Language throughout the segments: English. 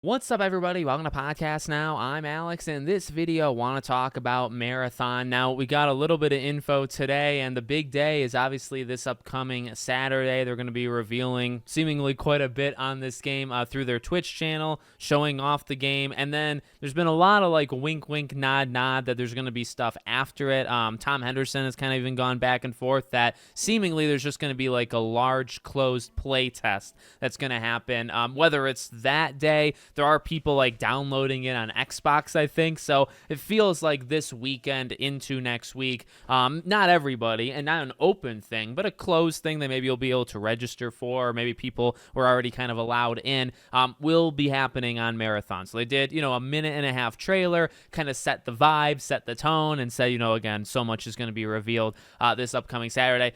What's up, everybody? Welcome to Podcast Now. I'm Alex, and in this video, I want to talk about Marathon. Now, we got a little bit of info today, and the big day is obviously this upcoming Saturday. They're going to be revealing seemingly quite a bit on this game through their Twitch channel, showing off the game, and then there's been a lot of like wink, wink, nod, nod that there's going to be stuff after it. Tom Henderson has kind of even gone back and forth that seemingly there's just going to be like a large closed play test that's going to happen, whether it's that day. There are people like downloading it on Xbox, I think. So it feels like this weekend into next week. Not everybody, and not an open thing, but a closed thing that maybe you'll be able to register for, or maybe people were already kind of allowed in, will be happening on Marathon. So they did, a minute and a half trailer, kind of set the vibe, set the tone, and say, again, so much is going to be revealed this upcoming Saturday.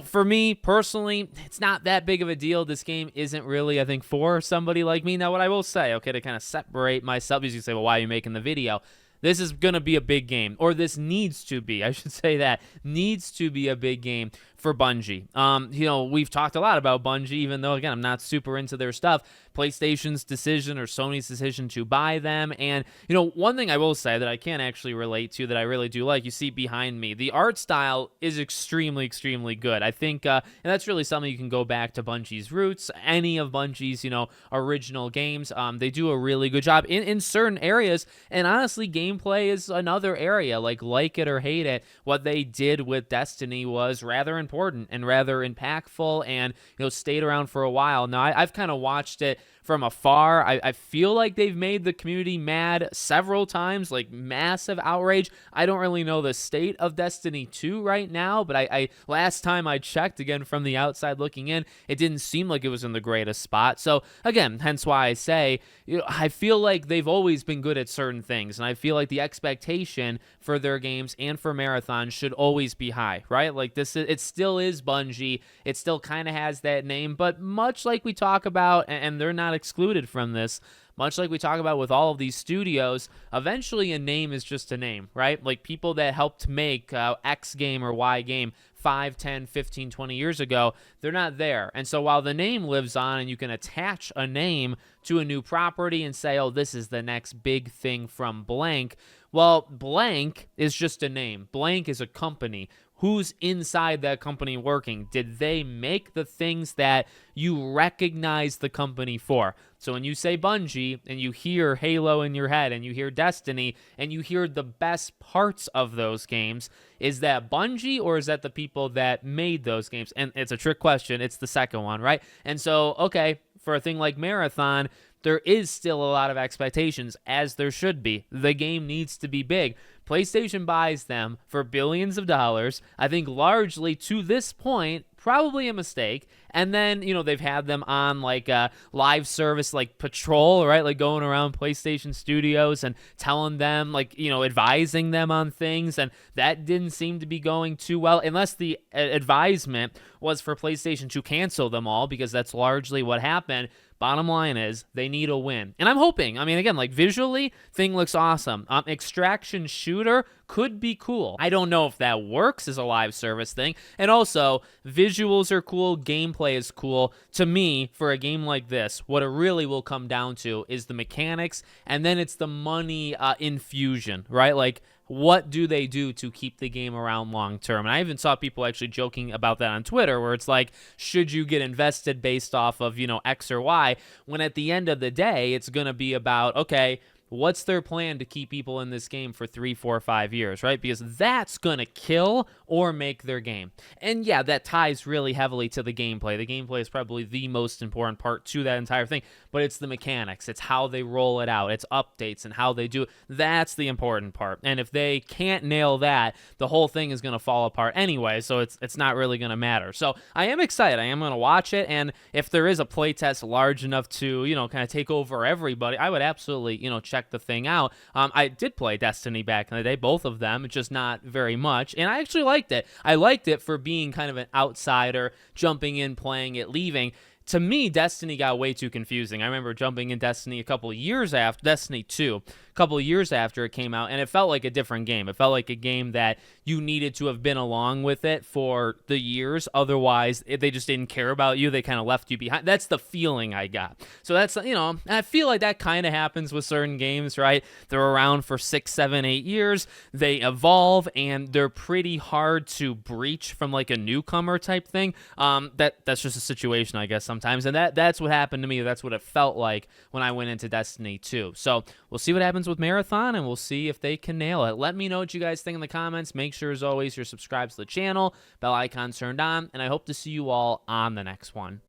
For me personally, it's not that big of a deal. This game isn't really, I think, for somebody like me. Now, what I will say, to kind of separate myself, because you say, well, why are you making the video? This is going to be a big game, or this needs to be, I should say that, needs to be a big game for Bungie. We've talked a lot about Bungie, even though, again, I'm not super into their stuff. PlayStation's decision or Sony's decision to buy them. And, one thing I will say that I can actually relate to that I really do like, you see behind me, the art style is extremely, extremely good. I think, and that's really something you can go back to Bungie's roots, any of Bungie's, original games. They do a really good job in certain areas, and honestly, gameplay is another area. Like it or hate it, what they did with Destiny was rather important and rather impactful, and stayed around for a while. Now I've kind of watched it from afar. I feel like they've made the community mad several times, like massive outrage. I don't really know the state of Destiny 2 right now, but I last time I checked, again from the outside looking in, it didn't seem like it was in the greatest spot. So again, hence why I say, I feel like they've always been good at certain things, and I feel like the expectation for their games and for Marathon should always be high, right? Like it still is Bungie. It still kind of has that name, but much like we talk about, and they're not excluded from this, much like we talk about with all of these studios, eventually a name is just a name, right? Like people that helped make X game or Y game 5, 10, 15, 20 years ago, they're not there. And so while the name lives on and you can attach a name to a new property and say, oh, this is the next big thing from blank, well, blank is just a name. Blank is a company. Who's inside that company working? Did they make the things that you recognize the company for? So when you say Bungie and you hear Halo in your head and you hear Destiny and you hear the best parts of those games, is that Bungie or is that the people that made those games? And it's a trick question. It's the second one, right? And so, okay, for a thing like Marathon, there is still a lot of expectations, as there should be. The game needs to be big. PlayStation buys them for billions of dollars. I think largely to this point, probably a mistake. And then, they've had them on like a live service like Patrol, right? Like going around PlayStation Studios and telling them, like, advising them on things. And that didn't seem to be going too well, unless the advisement was for PlayStation to cancel them all, because that's largely what happened. Bottom line is they need a win. And I'm hoping, again, like visually, thing looks awesome. Extraction shooter could be cool. I don't know if that works as a live service thing. And also, visuals are cool, gameplay is cool. To me, for a game like this, what it really will come down to is the mechanics, and then it's the money infusion, right? Like, what do they do to keep the game around long term? And I even saw people actually joking about that on Twitter, where it's like, should you get invested based off of, X or Y, when at the end of the day, it's going to be about, okay, what's their plan to keep people in this game for 3, 4, 5 years, right? Because that's going to kill or make their game. And yeah, that ties really heavily to the gameplay. The gameplay is probably the most important part to that entire thing, but it's the mechanics. It's how they roll it out. It's updates and how they do it. That's the important part. And if they can't nail that, the whole thing is going to fall apart anyway, so it's not really going to matter. So I am excited. I am going to watch it, and if there is a playtest large enough to, kind of take over everybody, I would absolutely, check the thing out. I did play Destiny back in the day, both of them, just not very much, and I actually liked it. I liked it for being kind of an outsider, jumping in, playing it, leaving. to me, Destiny got way too confusing. I remember jumping in Destiny a couple of years after Destiny 2, a couple of years after it came out, and it felt like a different game. It felt like a game that you needed to have been along with it for the years. Otherwise, if they just didn't care about you, they kind of left you behind. That's the feeling I got. So that's, I feel like that kind of happens with certain games, right? They're around for 6, 7, 8 years. They evolve, and they're pretty hard to breach from like a newcomer type thing. That's just a situation, I guess, sometimes. And that's what happened to me. That's what it felt like when I went into Destiny 2. So we'll see what happens with Marathon, and we'll see if they can nail it. Let me know what you guys think in the comments. Make sure, as always, you're subscribed to the channel, bell icon turned on, and I hope to see you all on the next one.